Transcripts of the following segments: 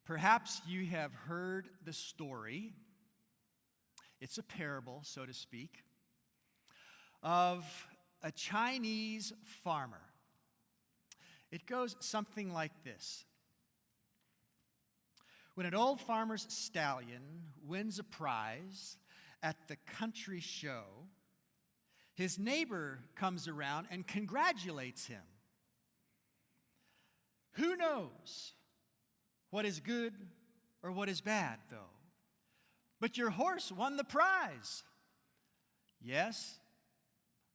Perhaps you have heard the story, it's a parable, so to speak, of a Chinese farmer. It goes something like this. When an old farmer's stallion wins a prize at the country show, his neighbor comes around and congratulates him. Who knows what is good or what is bad, though? But your horse won the prize. Yes,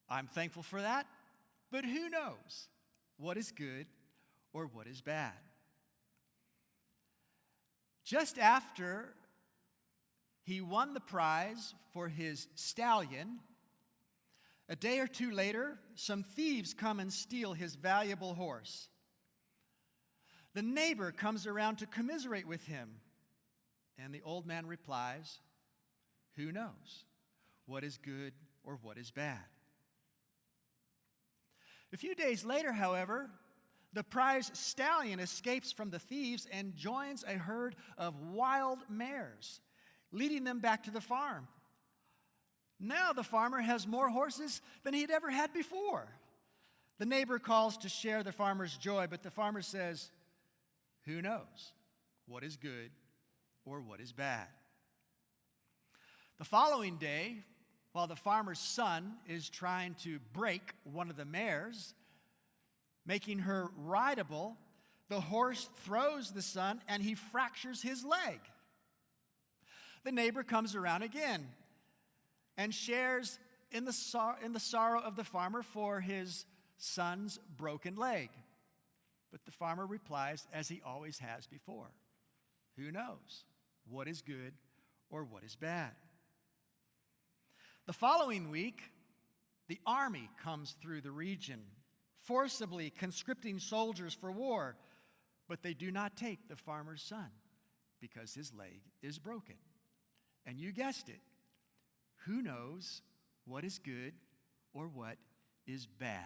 I'm thankful for that, but who knows what is good or what is bad? Just after he won the prize for his stallion, a day or two later, some thieves come and steal his valuable horse. The neighbor comes around to commiserate with him, and the old man replies, who knows what is good or what is bad? A few days later, however, the prize stallion escapes from the thieves and joins a herd of wild mares, leading them back to the farm. Now the farmer has more horses than he had ever had before. The neighbor calls to share the farmer's joy, but the farmer says, who knows what is good or what is bad? The following day, while the farmer's son is trying to break one of the mares, making her rideable, the horse throws the son and he fractures his leg. The neighbor comes around again and shares in the sorrow of the farmer for his son's broken leg. But the farmer replies, as he always has before, who knows what is good or what is bad? The following week, the army comes through the region, forcibly conscripting soldiers for war, but they do not take the farmer's son because his leg is broken. And you guessed it, who knows what is good or what is bad?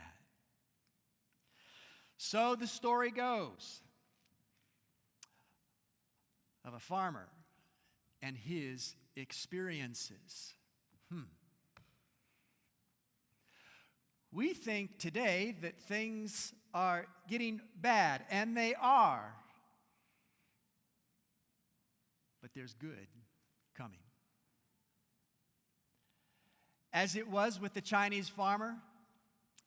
So the story goes of a farmer and his experiences. We think today that things are getting bad, and they are. But there's good coming. As it was with the Chinese farmer,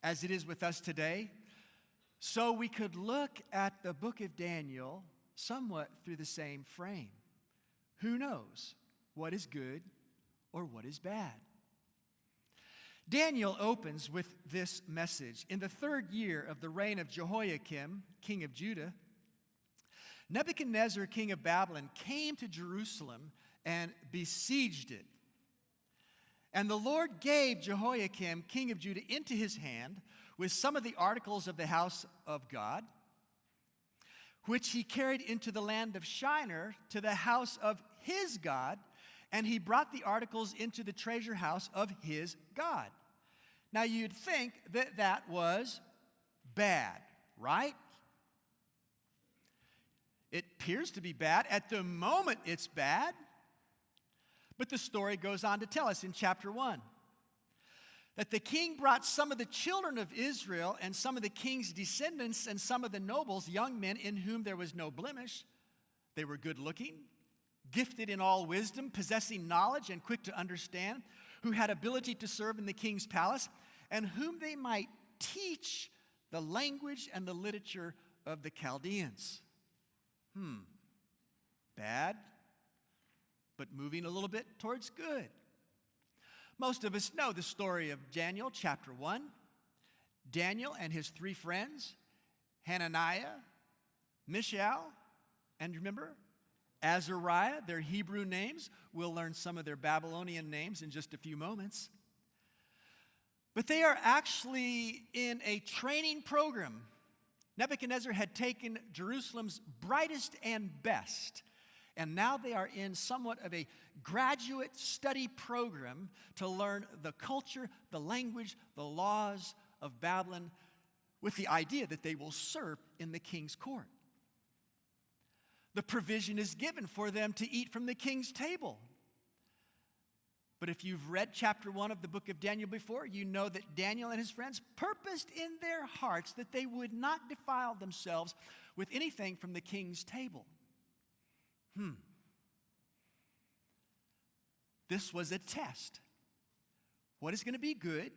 as it is with us today, so we could look at the book of Daniel somewhat through the same frame. Who knows what is good or what is bad? Daniel opens with this message. In the 3rd year of the reign of Jehoiakim, king of Judah, Nebuchadnezzar, king of Babylon, came to Jerusalem and besieged it. And the Lord gave Jehoiakim, king of Judah, into his hand with some of the articles of the house of God, which he carried into the land of Shinar to the house of his God, and he brought the articles into the treasure house of his God. Now you'd think that that was bad, right? It appears to be bad. At the moment it's bad. But the story goes on to tell us in chapter 1 that the king brought some of the children of Israel and some of the king's descendants and some of the nobles, young men in whom there was no blemish. They were good looking, gifted in all wisdom, possessing knowledge and quick to understand, who had ability to serve in the king's palace, and whom they might teach the language and the literature of the Chaldeans. Bad, but moving a little bit towards good. Most of us know the story of Daniel, chapter 1. Daniel and his 3 friends, Hananiah, Mishael, and remember, Azariah, their Hebrew names. We'll learn some of their Babylonian names in just a few moments. But they are actually in a training program. Nebuchadnezzar had taken Jerusalem's brightest and best, and now they are in somewhat of a graduate study program to learn the culture, the language, the laws of Babylon, with the idea that they will serve in the king's court. The provision is given for them to eat from the king's table. But if you've read chapter 1 of the book of Daniel before, you know that Daniel and his friends purposed in their hearts that they would not defile themselves with anything from the king's table. This was a test. What is going to be good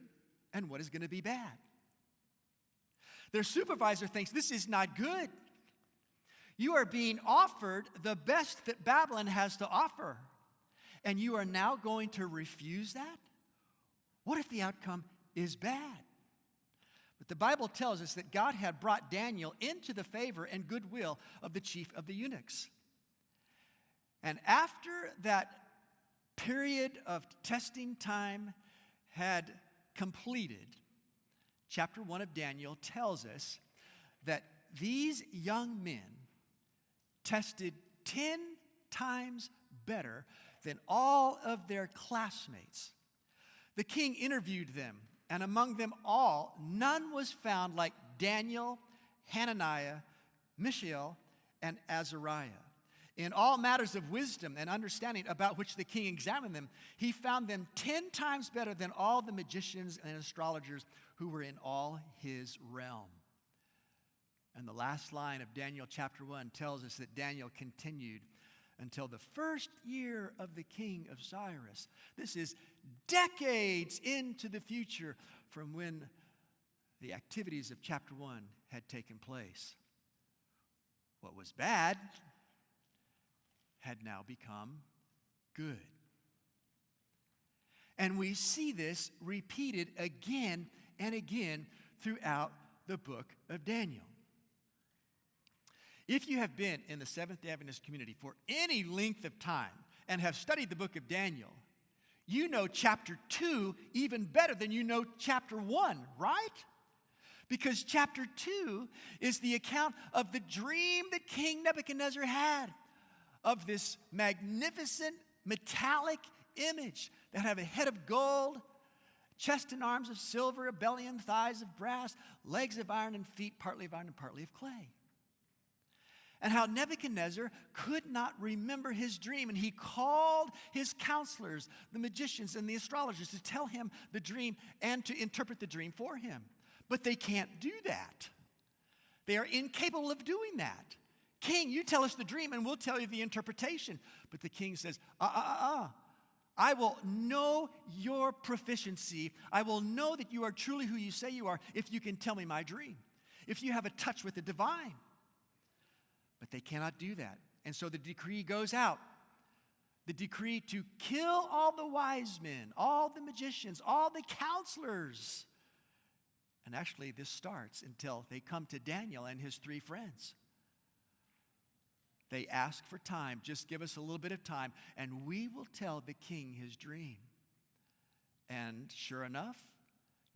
and what is going to be bad? Their supervisor thinks this is not good. You are being offered the best that Babylon has to offer, and you are now going to refuse that? What if the outcome is bad? But the Bible tells us that God had brought Daniel into the favor and goodwill of the chief of the eunuchs. And after that period of testing time had completed, chapter 1 of Daniel tells us that these young men tested 10 times better than all of their classmates. The king interviewed them, and among them all, none was found like Daniel, Hananiah, Mishael, and Azariah. In all matters of wisdom and understanding about which the king examined them, he found them 10 times better than all the magicians and astrologers who were in all his realm. And the last line of Daniel chapter 1 tells us that Daniel continued until the first year of the king of Cyrus. This is decades into the future from when the activities of chapter 1 had taken place. What was bad had now become good. And we see this repeated again and again throughout the book of Daniel. If you have been in the Seventh-day Adventist community for any length of time and have studied the book of Daniel, you know chapter 2 even better than you know chapter 1, right? Because chapter 2 is the account of the dream that King Nebuchadnezzar had of this magnificent metallic image that had a head of gold, chest and arms of silver, a belly and thighs of brass, legs of iron, and feet partly of iron and partly of clay. And how Nebuchadnezzar could not remember his dream, and he called his counselors, the magicians and the astrologers, to tell him the dream and to interpret the dream for him. But they can't do that. They are incapable of doing that. King, you tell us the dream and we'll tell you the interpretation. But the king says, I will know your proficiency. I will know that you are truly who you say you are if you can tell me my dream, if you have a touch with the divine. But they cannot do that. And so the decree goes out. The decree to kill all the wise men, all the magicians, all the counselors. And actually this starts until they come to Daniel and his 3 friends. They ask for time. Just give us a little bit of time, and we will tell the king his dream. And sure enough,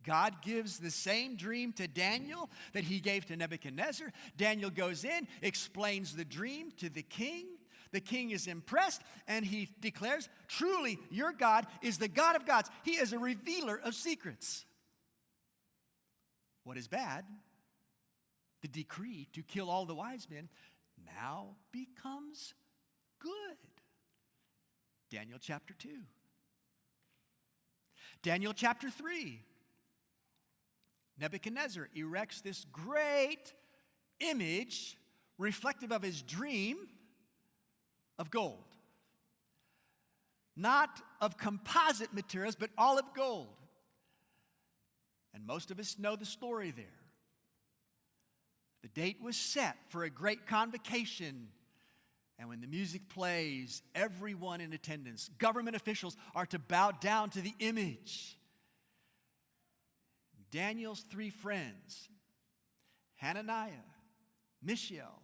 God gives the same dream to Daniel that he gave to Nebuchadnezzar. Daniel goes in, explains the dream to the king. The king is impressed, and he declares, truly, your God is the God of gods. He is a revealer of secrets. What is bad? The decree to kill all the wise men now becomes good. Daniel chapter 2. Daniel chapter 3. Nebuchadnezzar erects this great image reflective of his dream of gold. Not of composite materials, but all of gold. And most of us know the story there. The date was set for a great convocation. And when the music plays, everyone in attendance, government officials, are to bow down to the image. Daniel's 3 friends, Hananiah, Mishael,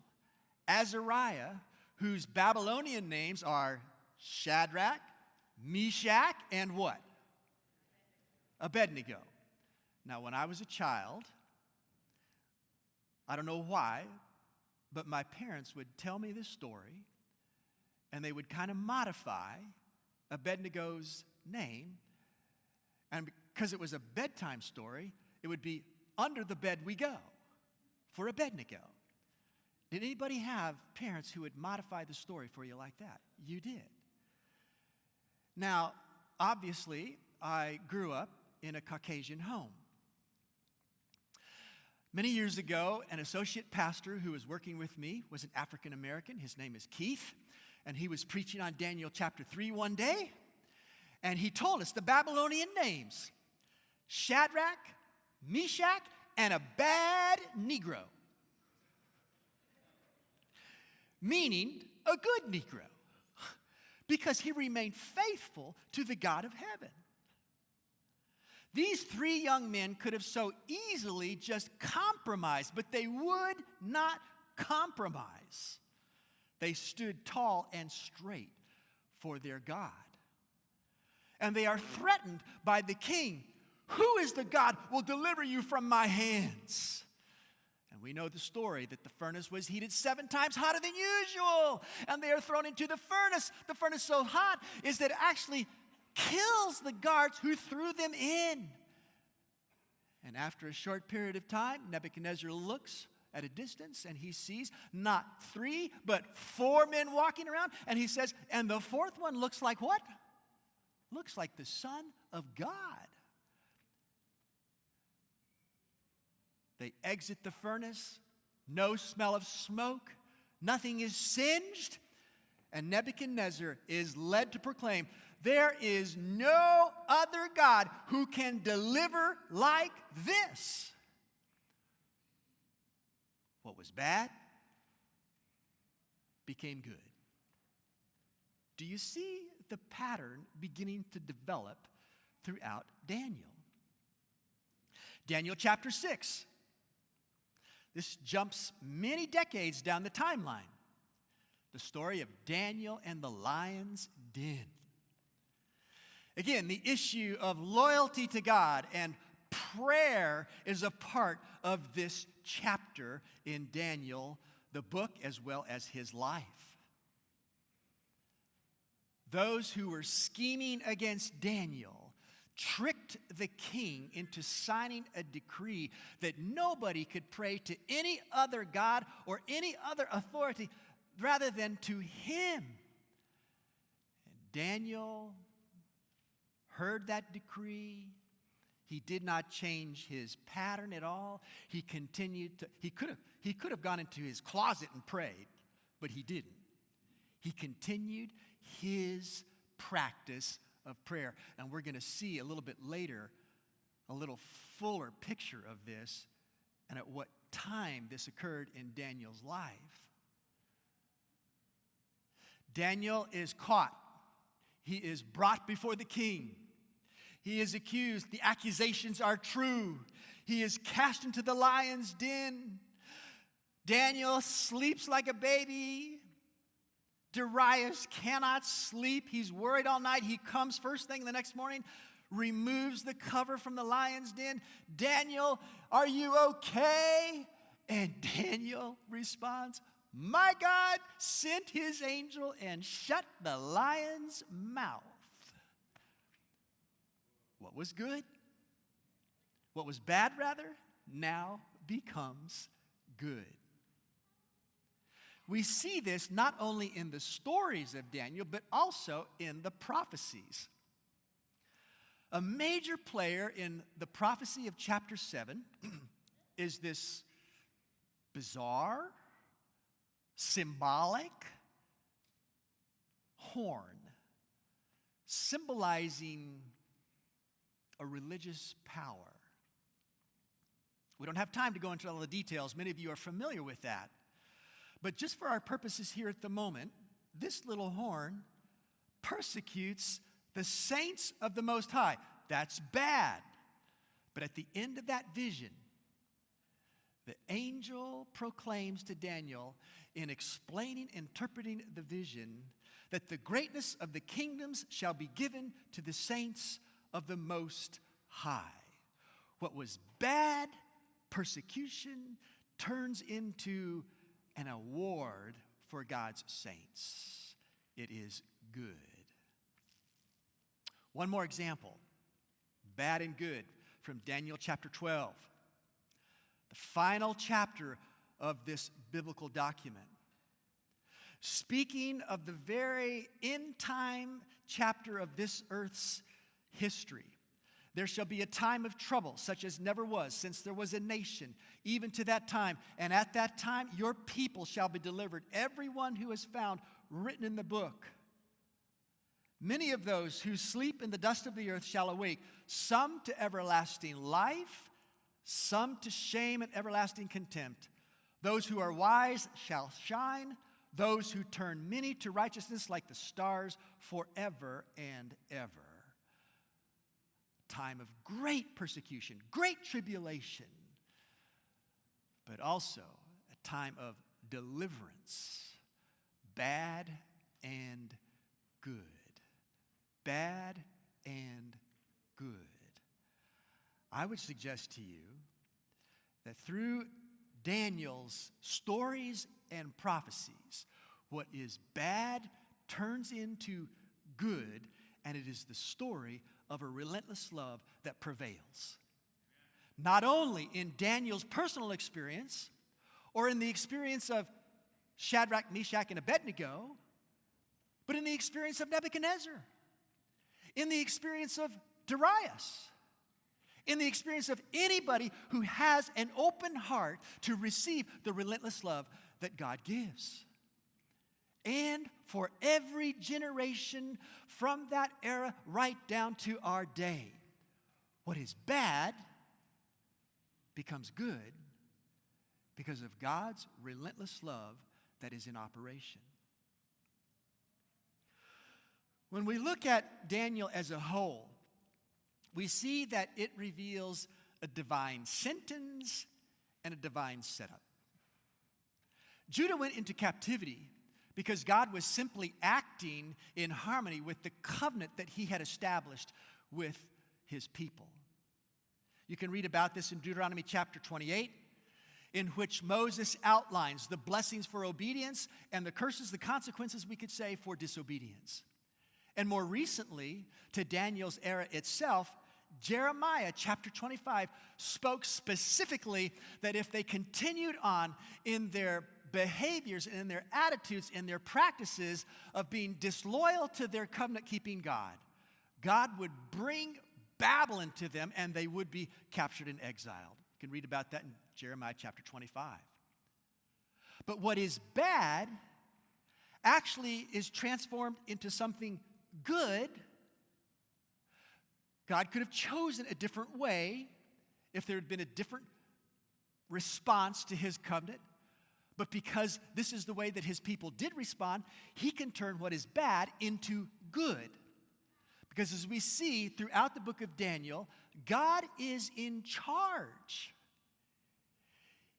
Azariah, whose Babylonian names are Shadrach, Meshach, and what? Abednego. Now, when I was a child, I don't know why, but my parents would tell me this story, and they would kind of modify Abednego's name. And because it was a bedtime story, it would be under the bed we go for Abednego. Did anybody have parents who would modify the story for you like that? You did. Now, obviously, I grew up in a Caucasian home. Many years ago, an associate pastor who was working with me was an African American. His name is Keith, and he was preaching on Daniel chapter 3 one day, and he told us the Babylonian names: Shadrach, Meshach, and a bad Negro. Meaning a good Negro, because he remained faithful to the God of heaven. These three young men could have so easily just compromised, but they would not compromise. They stood tall and straight for their God. And they are threatened by the king. Who is the God who will deliver you from my hands? And we know the story that the furnace was heated 7 times hotter than usual. And they are thrown into the furnace. The furnace so hot is that it actually kills the guards who threw them in. And after a short period of time, Nebuchadnezzar looks at a distance and he sees not 3, but 4 men walking around. And he says, and the 4th one looks like what? Looks like the Son of God. They exit the furnace, no smell of smoke, nothing is singed, and Nebuchadnezzar is led to proclaim, there is no other God who can deliver like this. What was bad became good. Do you see the pattern beginning to develop throughout Daniel? Daniel chapter 6. This jumps many decades down the timeline. The story of Daniel and the lion's den. Again, the issue of loyalty to God and prayer is a part of this chapter in Daniel, the book, as well as his life. Those who were scheming against Daniel tricked the king into signing a decree that nobody could pray to any other god or any other authority rather than to him. And Daniel heard that decree. He did not change his pattern at all. He continued to, he could have gone into his closet and prayed, but he didn't. He continued his practice of prayer. And we're going to see a little bit later a little fuller picture of this and at what time this occurred in Daniel's life. Daniel is caught. He is brought before the king. He is accused. The accusations are true. He is cast into the lion's den. Daniel sleeps like a baby. Darius cannot sleep. He's worried all night. He comes first thing the next morning, removes the cover from the lion's den. Daniel, are you okay? And Daniel responds, my God sent his angel and shut the lion's mouth. What was good, what was bad rather, now becomes good. We see this not only in the stories of Daniel, but also in the prophecies. A major player in the prophecy of chapter 7 is this bizarre, symbolic horn, symbolizing a religious power. We don't have time to go into all the details. Many of you are familiar with that. But just for our purposes here at the moment, this little horn persecutes the saints of the Most High. That's bad. But at the end of that vision, the angel proclaims to Daniel, in explaining, interpreting the vision, that the greatness of the kingdoms shall be given to the saints of the Most High. What was bad, persecution, turns into an award for God's saints. It is good. One more example, bad and good, from Daniel chapter 12. The final chapter of this biblical document. Speaking of the very end time chapter of this earth's history, there shall be a time of trouble, such as never was, since there was a nation, even to that time. And at that time, your people shall be delivered, everyone who is found written in the book. Many of those who sleep in the dust of the earth shall awake, some to everlasting life, some to shame and everlasting contempt. Those who are wise shall shine, those who turn many to righteousness like the stars forever and ever. Time of great persecution, great tribulation, but also a time of deliverance, bad and good. Bad and good. I would suggest to you that through Daniel's stories and prophecies, what is bad turns into good, and it is the story of a relentless love that prevails. Not only in Daniel's personal experience or in the experience of Shadrach, Meshach, and Abednego, but in the experience of Nebuchadnezzar, in the experience of Darius, in the experience of anybody who has an open heart to receive the relentless love that God gives. And for every generation from that era right down to our day, what is bad becomes good because of God's relentless love that is in operation. When we look at Daniel as a whole, we see that it reveals a divine sentence and a divine setup. Judah went into captivity because God was simply acting in harmony with the covenant that he had established with his people. You can read about this in Deuteronomy chapter 28, in which Moses outlines the blessings for obedience and the curses, the consequences, we could say, for disobedience. And more recently, to Daniel's era itself, Jeremiah chapter 25 spoke specifically that if they continued on in their behaviors and in their attitudes and their practices of being disloyal to their covenant-keeping God, God would bring Babylon to them and they would be captured and exiled. You can read about that in Jeremiah chapter 25. But what is bad actually is transformed into something good. God could have chosen a different way if there had been a different response to his covenant. But because this is the way that his people did respond, he can turn what is bad into good. Because as we see throughout the book of Daniel, God is in charge.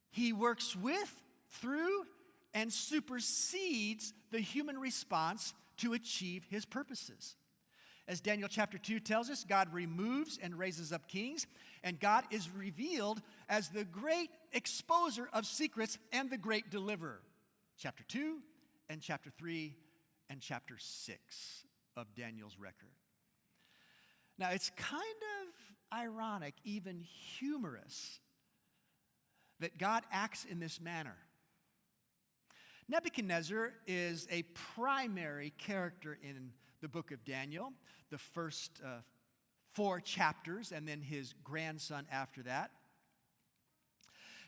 He works with, through, and supersedes the human response to achieve his purposes. As Daniel chapter 2 tells us, God removes and raises up kings, and God is revealed as the great exposer of secrets and the great deliverer. Chapter 2 and chapter 3 and chapter 6 of Daniel's record. Now, it's kind of ironic, even humorous, that God acts in this manner. Nebuchadnezzar is a primary character in the book of Daniel, the first 4 chapters, and then his grandson after that.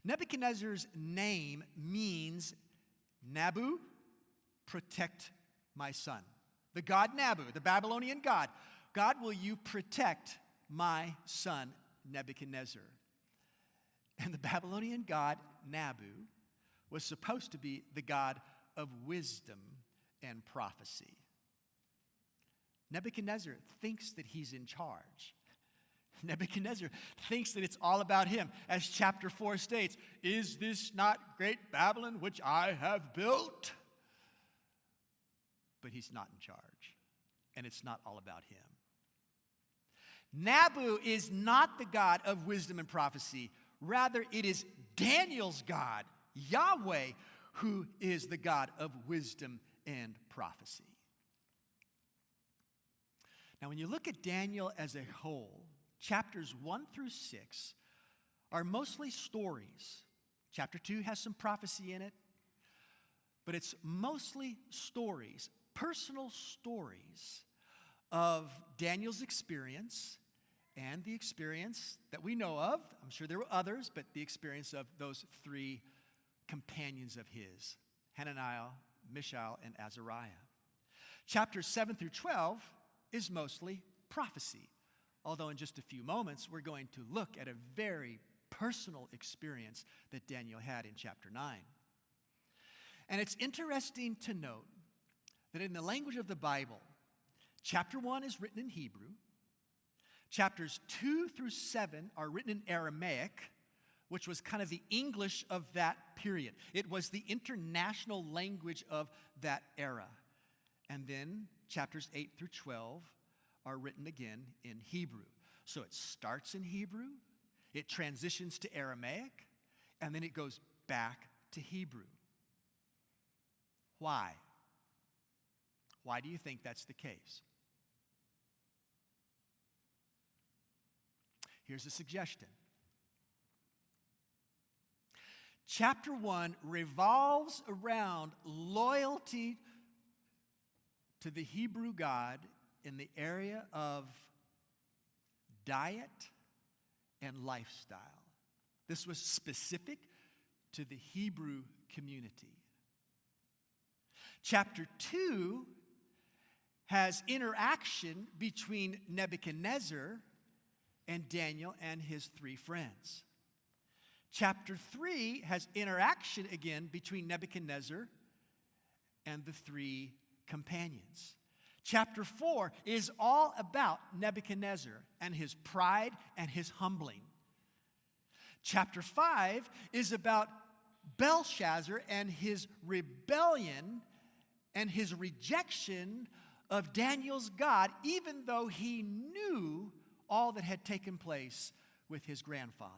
Nebuchadnezzar's name means Nabu, protect my son. The god Nabu, the Babylonian god. God, will you protect my son Nebuchadnezzar? And the Babylonian god Nabu was supposed to be the god of wisdom and prophecy. Nebuchadnezzar thinks that he's in charge. Nebuchadnezzar thinks that it's all about him. As chapter 4 states, is this not great Babylon which I have built? But he's not in charge, and it's not all about him. Nabu is not the God of wisdom and prophecy. Rather, it is Daniel's God, Yahweh, who is the God of wisdom and prophecy. Now, when you look at Daniel as a whole, chapters 1 through 6 are mostly stories Chapter 2 has some prophecy in it, but it's mostly stories, personal stories of Daniel's experience and the experience that we know of. I'm sure there were others, but the experience of those three companions of his, Hananiah, Mishael, and Azariah. Chapters 7 through 12 is mostly prophecy, although in just a few moments we're going to look at a very personal experience that Daniel had in chapter 9. And it's interesting to note that in the language of the Bible, chapter 1 is written in Hebrew, chapters 2 through 7 are written in Aramaic, which was kind of the English of that period. It was the international language of that era. And then chapters 8 through 12 are written again in Hebrew. So it starts in Hebrew, it transitions to Aramaic, and then it goes back to Hebrew. Why? Why do you think that's the case? Here's a suggestion. Chapter 1 revolves around loyalty to the Hebrew God in the area of diet and lifestyle. This was specific to the Hebrew community. Chapter 2 has interaction between Nebuchadnezzar and Daniel and his three friends. Chapter 3 has interaction again between Nebuchadnezzar and the three companions. Chapter 4 is all about Nebuchadnezzar and his pride and his humbling. Chapter 5 is about Belshazzar and his rebellion and his rejection of Daniel's God, even though he knew all that had taken place with his grandfather.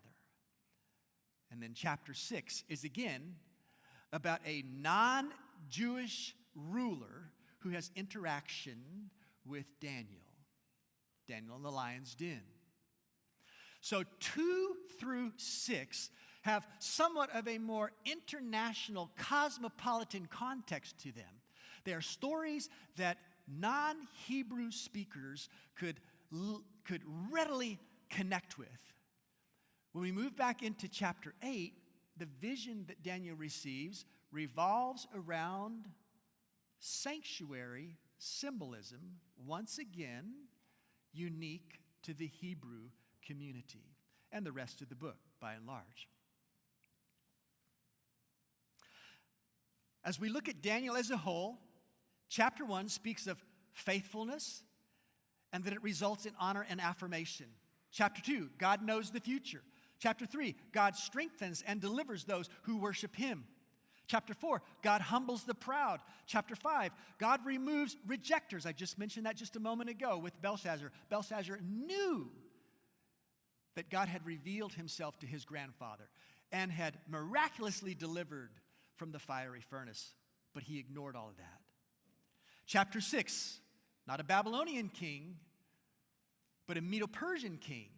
And then chapter 6 is again about a non-Jewish ruler who has interaction with Daniel. Daniel in the lion's den. So 2 through 6 have somewhat of a more international, cosmopolitan context to them. They are stories that non-Hebrew speakers could readily connect with. When we move back into chapter 8, the vision that Daniel receives revolves around sanctuary symbolism, once again unique to the Hebrew community and the rest of the book by and large. As we look at Daniel as a whole, chapter 1 speaks of faithfulness and that it results in honor and affirmation. Chapter 2, God knows the future. Chapter 3, God strengthens and delivers those who worship him. Chapter 4, God humbles the proud. Chapter 5, God removes rejectors. I just mentioned that just a moment ago with Belshazzar. Belshazzar knew that God had revealed himself to his grandfather and had miraculously delivered from the fiery furnace, but he ignored all of that. Chapter 6, not a Babylonian king, but a Medo-Persian king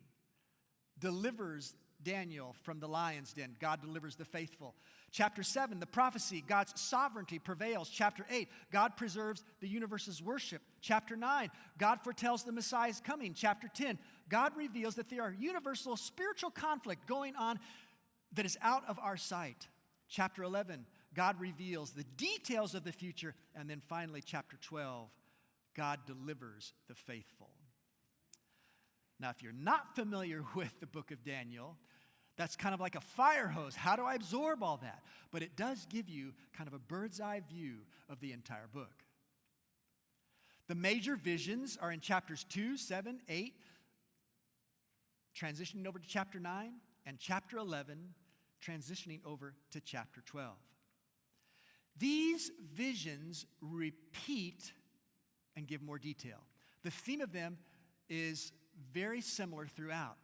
delivers Daniel from the lion's den. God delivers the faithful. Chapter 7, the prophecy, God's sovereignty prevails. Chapter 8, God preserves the universe's worship. Chapter 9, God foretells the Messiah's coming. Chapter 10, God reveals that there are universal spiritual conflict going on that is out of our sight. Chapter 11, God reveals the details of the future. And then finally, chapter 12, God delivers the faithful. Now, if you're not familiar with the book of Daniel, that's kind of like a fire hose. How do I absorb all that? But it does give you kind of a bird's eye view of the entire book. The major visions are in chapters 2, 7, 8, transitioning over to chapter 9, and chapter 11, transitioning over to chapter 12. These visions repeat and give more detail. The theme of them is very similar throughout.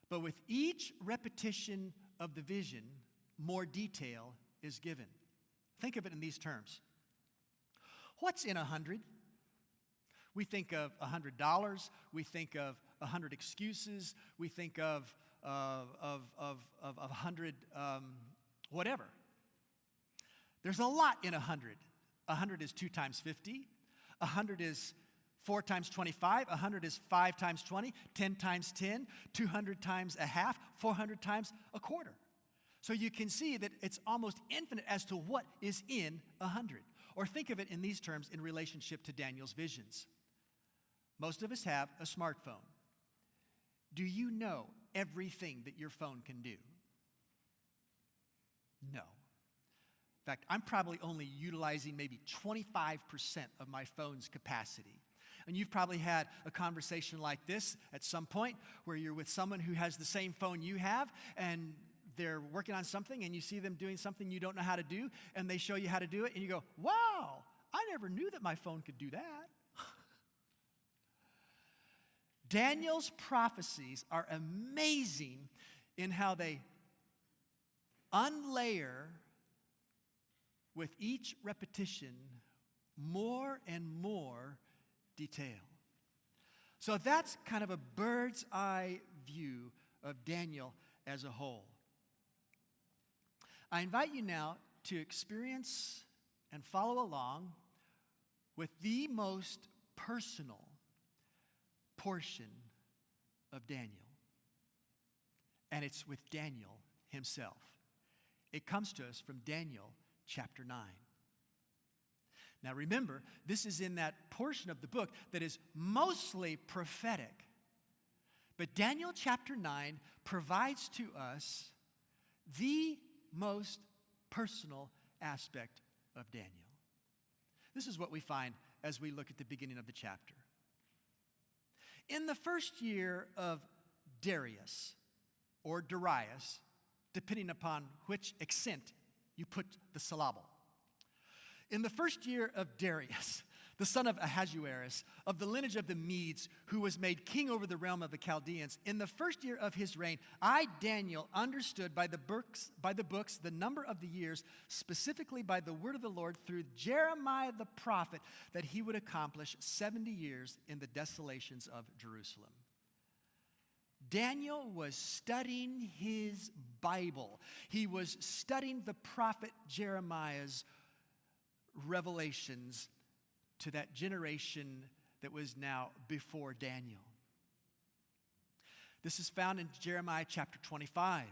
But with each repetition of the vision, more detail is given. Think of it in these terms. What's in 100? We think of $100. We think of 100 excuses. We think of 100 whatever. There's a lot in 100. 100 is 2 times 50. 100 is 4 times 25. 100 is 5 times 20. 10 times 10. 200 times a half. 400 times a quarter. So you can see that it's almost infinite as to what is in 100. Or think of it in these terms in relationship to Daniel's visions. Most of us have a smartphone. Do you know everything that your phone can do? No. In fact, I'm probably only utilizing maybe 25% of my phone's capacity. And you've probably had a conversation like this at some point where you're with someone who has the same phone you have, and they're working on something, and you see them doing something you don't know how to do, and they show you how to do it, and you go, wow, I never knew that my phone could do that. Daniel's prophecies are amazing in how they unlayer with each repetition more and more detail. So that's kind of a bird's eye view of Daniel as a whole. I invite you now to experience and follow along with the most personal portion of Daniel. And it's with Daniel himself. It comes to us from Daniel chapter 9. Now remember, this is in that portion of the book that is mostly prophetic. But Daniel chapter 9 provides to us the most personal aspect of Daniel. This is what we find as we look at the beginning of the chapter. In the first year of Darius, or Darius, depending upon which accent you put the syllable. In the first year of Darius, the son of Ahasuerus, of the lineage of the Medes, who was made king over the realm of the Chaldeans, in the first year of his reign, I, Daniel, understood by the books the number of the years, specifically by the word of the Lord through Jeremiah the prophet, that he would accomplish 70 years in the desolations of Jerusalem. Daniel was studying his Bible. He was studying the prophet Jeremiah's revelations to that generation that was now before Daniel. This is found in Jeremiah chapter 25.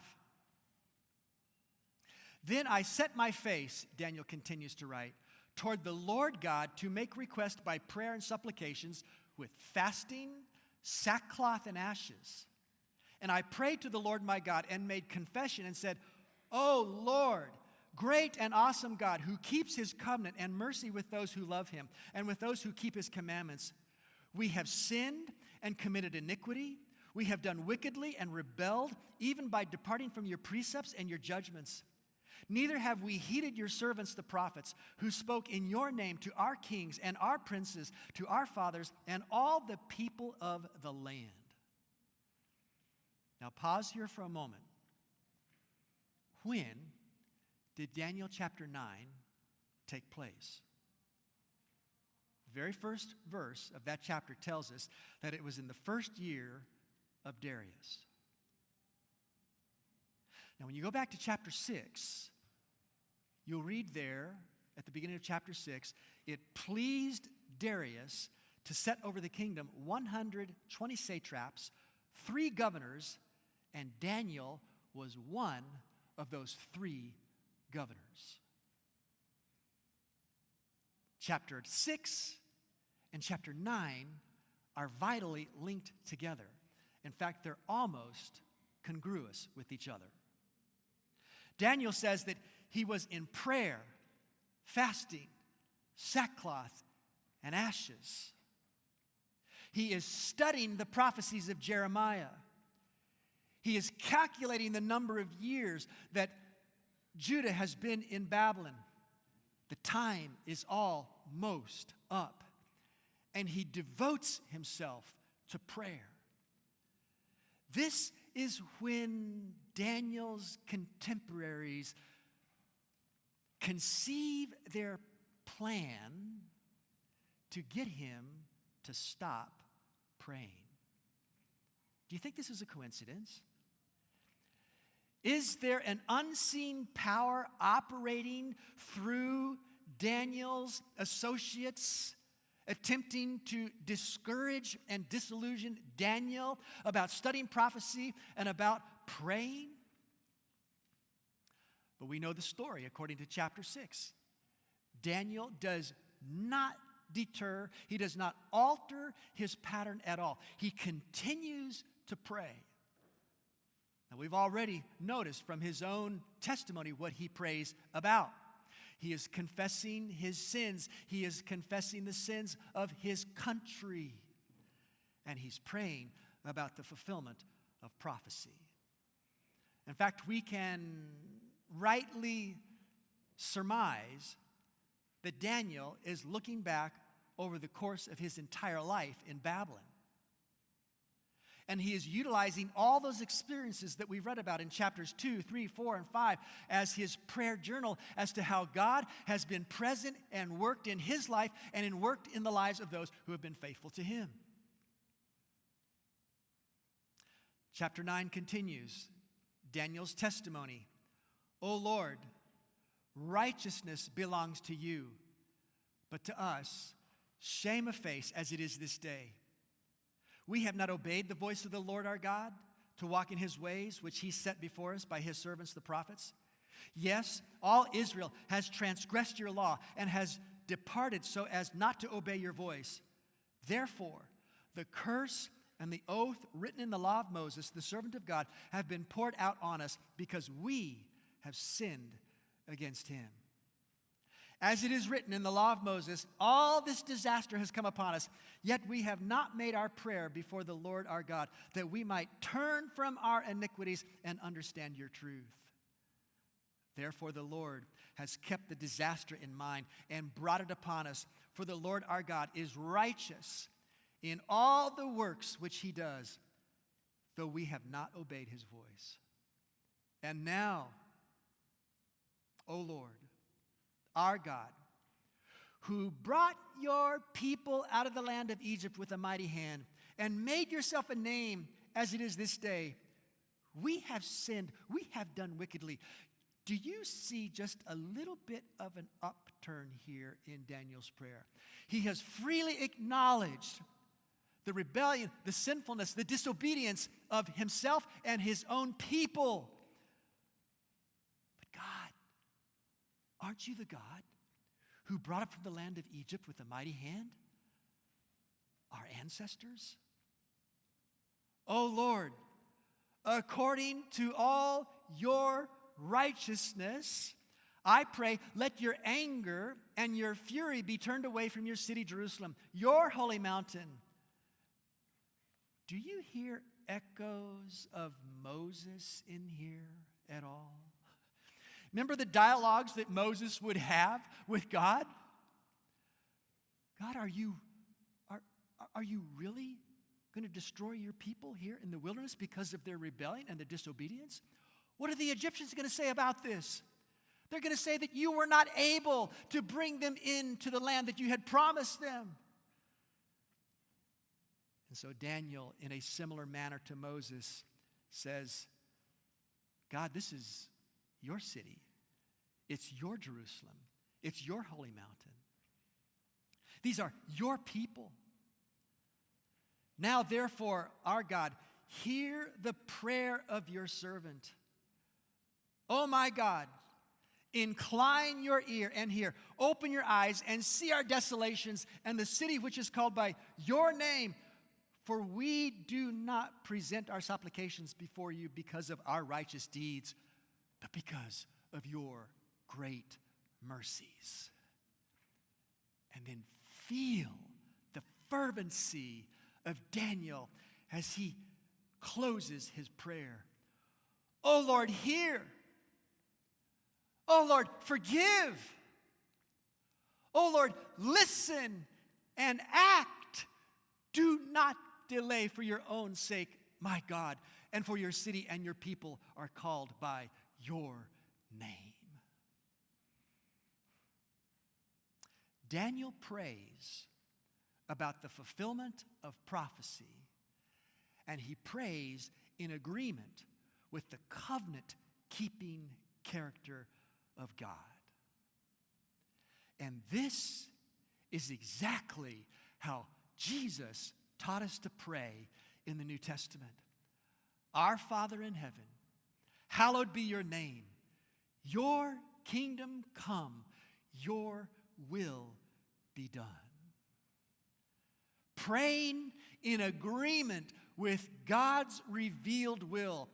Then I set my face, Daniel continues to write, toward the Lord God to make request by prayer and supplications with fasting, sackcloth, and ashes. And I prayed to the Lord my God and made confession and said, O Lord, great and awesome God, who keeps his covenant and mercy with those who love him and with those who keep his commandments. We have sinned and committed iniquity. We have done wickedly and rebelled, even by departing from your precepts and your judgments. Neither have we heeded your servants, the prophets, who spoke in your name to our kings and our princes, to our fathers, and all the people of the land. Now pause here for a moment. When did Daniel chapter 9 take place? The very first verse of that chapter tells us that it was in the first year of Darius. Now when you go back to chapter 6, you'll read there at the beginning of chapter 6, it pleased Darius to set over the kingdom 120 satraps, 3 governors, and Daniel was one of those 3 governors. Chapter 6 and chapter 9 are vitally linked together. In fact, they're almost congruous with each other. Daniel says that he was in prayer, fasting, sackcloth, and ashes. He is studying the prophecies of Jeremiah. He is calculating the number of years that Judah has been in Babylon. The time is almost up. And he devotes himself to prayer. This is when Daniel's contemporaries conceive their plan to get him to stop praying. Do you think this is a coincidence? Is there an unseen power operating through Daniel's associates, attempting to discourage and disillusion Daniel about studying prophecy and about praying? But we know the story according to chapter 6. Daniel does not deter, he does not alter his pattern at all. He continues to pray. Now, we've already noticed from his own testimony what he prays about. He is confessing his sins. He is confessing the sins of his country. And he's praying about the fulfillment of prophecy. In fact, we can rightly surmise that Daniel is looking back over the course of his entire life in Babylon. And he is utilizing all those experiences that we've read about in chapters 2, 3, 4, and 5 as his prayer journal as to how God has been present and worked in his life and worked in the lives of those who have been faithful to him. Chapter 9 continues Daniel's testimony. O Lord, righteousness belongs to you, but to us, shame of face as it is this day. We have not obeyed the voice of the Lord our God to walk in his ways, which he set before us by his servants the prophets. Yes, all Israel has transgressed your law and has departed so as not to obey your voice. Therefore, the curse and the oath written in the law of Moses, the servant of God, have been poured out on us because we have sinned against him. As it is written in the law of Moses, all this disaster has come upon us, yet we have not made our prayer before the Lord our God, that we might turn from our iniquities and understand your truth. Therefore the Lord has kept the disaster in mind and brought it upon us, for the Lord our God is righteous in all the works which he does, though we have not obeyed his voice. And now, O Lord, our God, who brought your people out of the land of Egypt with a mighty hand and made yourself a name as it is this day, we have sinned, we have done wickedly. Do you see just a little bit of an upturn here in Daniel's prayer? He has freely acknowledged the rebellion, the sinfulness, the disobedience of himself and his own people. But God, aren't you the God who brought up from the land of Egypt with a mighty hand our ancestors? O Lord, according to all your righteousness, I pray, let your anger and your fury be turned away from your city, Jerusalem, your holy mountain. Do you hear echoes of Moses in here at all? Remember the dialogues that Moses would have with God? God, are you really going to destroy your people here in the wilderness because of their rebellion and their disobedience? What are the Egyptians going to say about this? They're going to say that you were not able to bring them into the land that you had promised them. And so Daniel, in a similar manner to Moses, says, God, this is your city. It's your Jerusalem. It's your holy mountain. These are your people. Now, therefore, our God, hear the prayer of your servant. Oh, my God, incline your ear and hear. Open your eyes and see our desolations and the city which is called by your name. For we do not present our supplications before you because of our righteous deeds, but because of your great mercies. And then feel the fervency of Daniel as he closes his prayer. Oh Lord, hear. Oh Lord, forgive. Oh Lord, listen and act. Do not delay for your own sake, my God, and for your city and your people are called by your name. Daniel prays about the fulfillment of prophecy, and he prays in agreement with the covenant keeping character of God. And this is exactly how Jesus taught us to pray in the New Testament. Our Father in heaven, hallowed be your name. Your kingdom come, your will be done. Praying in agreement with God's revealed will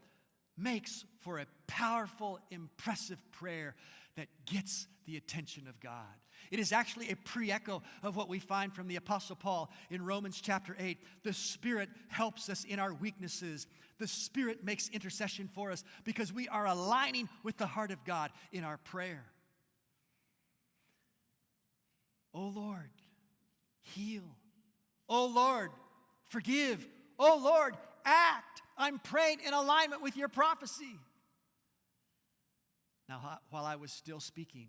makes for a powerful, impressive prayer that gets the attention of God. It is actually a pre-echo of what we find from the Apostle Paul in Romans chapter 8. The Spirit helps us in our weaknesses. The Spirit makes intercession for us because we are aligning with the heart of God in our prayer. Oh Lord, heal. Oh Lord, forgive. Oh Lord, act. I'm praying in alignment with your prophecy. Now, while I was still speaking,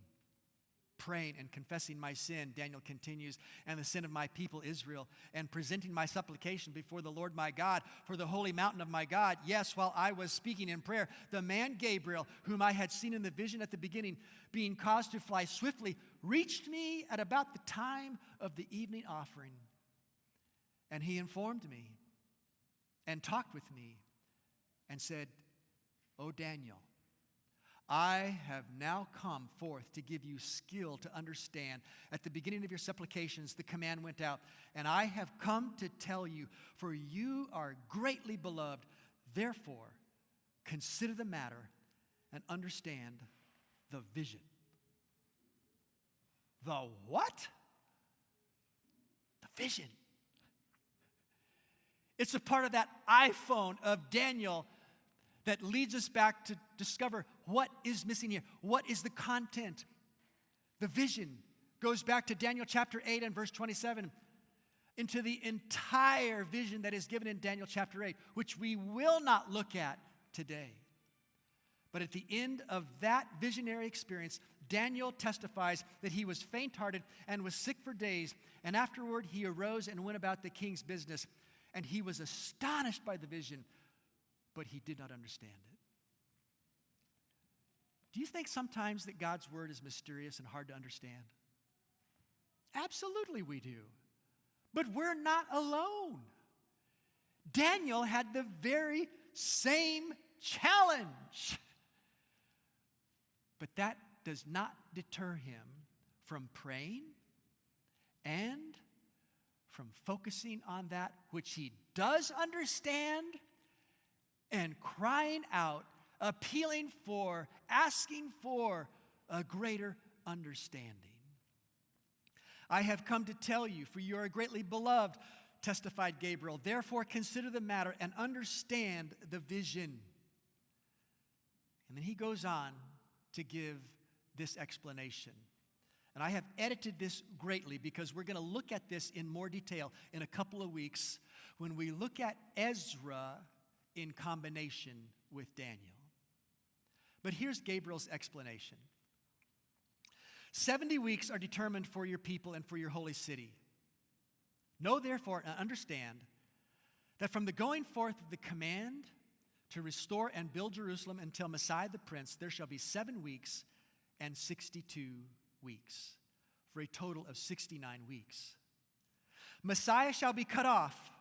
praying and confessing my sin, Daniel continues, and the sin of my people Israel, and presenting my supplication before the Lord my God for the holy mountain of my God. Yes, while I was speaking in prayer, the man Gabriel, whom I had seen in the vision at the beginning, being caused to fly swiftly, reached me at about the time of the evening offering. And he informed me and talked with me and said, "O Daniel, I have now come forth to give you skill to understand. At the beginning of your supplications, the command went out, and I have come to tell you, for you are greatly beloved. Therefore, consider the matter and understand the vision." The what? The vision. It's a part of that iPhone of Daniel that leads us back to discover what is missing here. What is the content? The vision goes back to Daniel chapter 8 and verse 27, into the entire vision that is given in Daniel chapter 8, which we will not look at today. But at the end of that visionary experience, Daniel testifies that he was faint-hearted and was sick for days, and afterward he arose and went about the king's business, and he was astonished by the vision, but he did not understand it. Do you think sometimes that God's word is mysterious and hard to understand? Absolutely we do. But we're not alone. Daniel had the very same challenge. But that does not deter him from praying and from focusing on that which he does understand and crying out, appealing for, asking for a greater understanding. I have come to tell you, for you are greatly beloved, testified Gabriel. Therefore consider the matter and understand the vision. And then he goes on to give this explanation. And I have edited this greatly because we're going to look at this in more detail in a couple of weeks when we look at Ezra in combination with Daniel. But here's Gabriel's explanation. 70 weeks are determined for your people and for your holy city. Know therefore and understand that from the going forth of the command to restore and build Jerusalem until Messiah the Prince, there shall be 7 weeks and 62 weeks, for a total of 69 weeks. Messiah shall be cut off,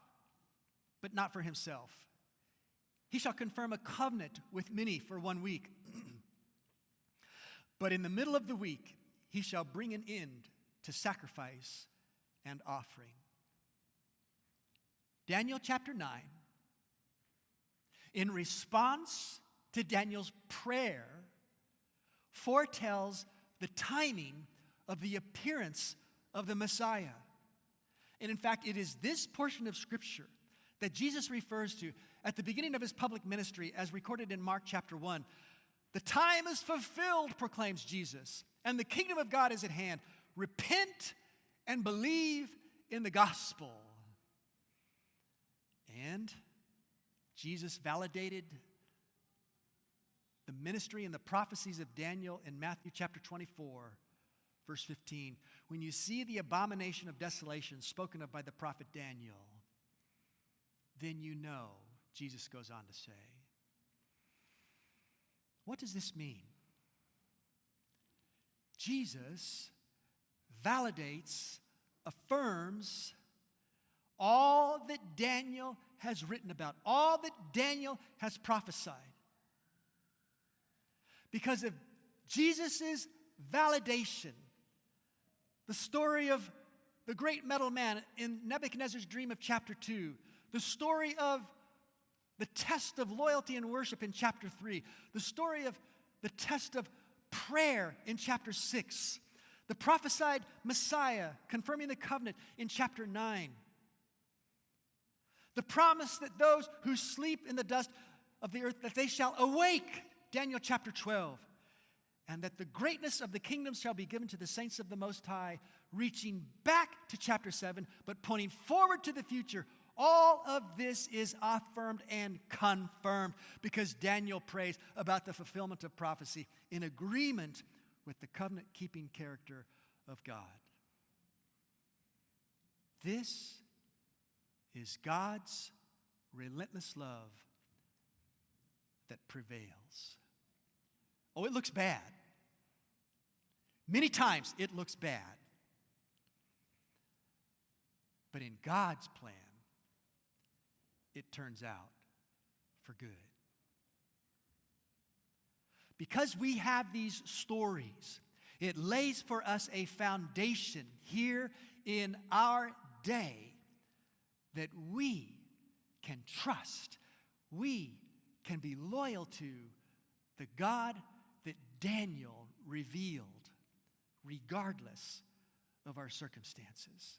but not for himself. He shall confirm a covenant with many for 1 week. But in the middle of the week, he shall bring an end to sacrifice and offering. Daniel chapter 9, in response to Daniel's prayer, foretells the timing of the appearance of the Messiah. And in fact, it is this portion of Scripture that Jesus refers to at the beginning of his public ministry, as recorded in Mark chapter 1. The time is fulfilled, proclaims Jesus, and the kingdom of God is at hand. Repent and believe in the gospel. And Jesus validated the ministry and the prophecies of Daniel in Matthew chapter 24, verse 15. When you see the abomination of desolation spoken of by the prophet Daniel, then you know, Jesus goes on to say. What does this mean? Jesus validates, affirms all that Daniel has written about, all that Daniel has prophesied. Because of Jesus' validation, the story of the great metal man in Nebuchadnezzar's dream of chapter 2, the story of the test of loyalty and worship in chapter 3, the story of the test of prayer in chapter 6, the prophesied Messiah confirming the covenant in chapter 9, the promise that those who sleep in the dust of the earth, that they shall awake, Daniel chapter 12, and that the greatness of the kingdom shall be given to the saints of the Most High, reaching back to chapter 7, but pointing forward to the future. All of this is affirmed and confirmed because Daniel prays about the fulfillment of prophecy in agreement with the covenant-keeping character of God. This is God's relentless love that prevails. Oh, it looks bad. Many times it looks bad. But in God's plan, it turns out for good. Because we have these stories, it lays for us a foundation here in our day that we can trust, we can be loyal to the God that Daniel revealed, regardless of our circumstances.